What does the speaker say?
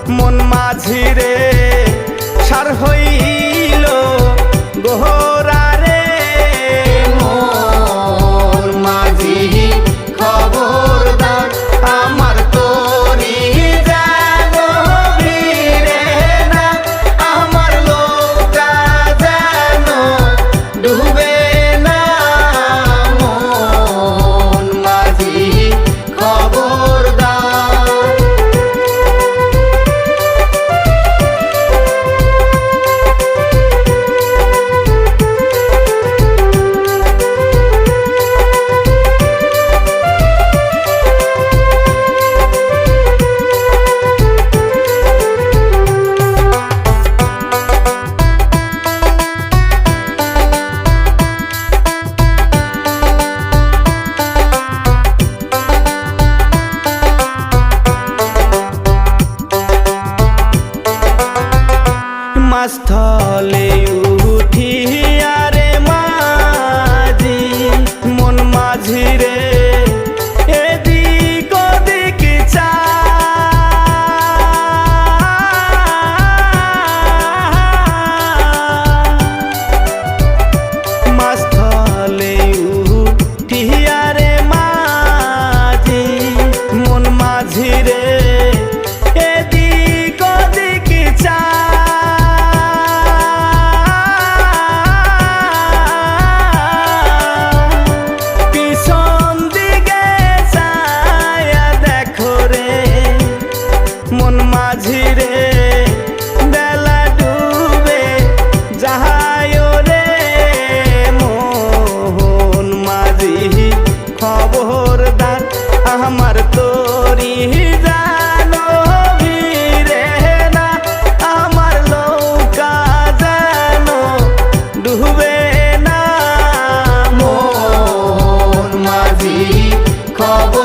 মন মাঝি রে সার হইল গোহরা রে মন মাঝি খবরদার আমার তোরি যেন ভিড়ে না আমার লোকা যেন ডুবে না মন মাঝি খবরদার। মাস্থলে উঠিয়া রে মাঝি মন মাঝি রে এদিক ওদিক মাস্থলে উঠিয়া রে মাঝি মন মাঝি রে এদিক ওদিক মন মাঝি রে বেলা ডুবে যাহায় রে মন মাঝি খবরদার আমার তোরি জানো ভিড়ে না আমার নৌকা যেন ডুবে না মন মাঝি খবর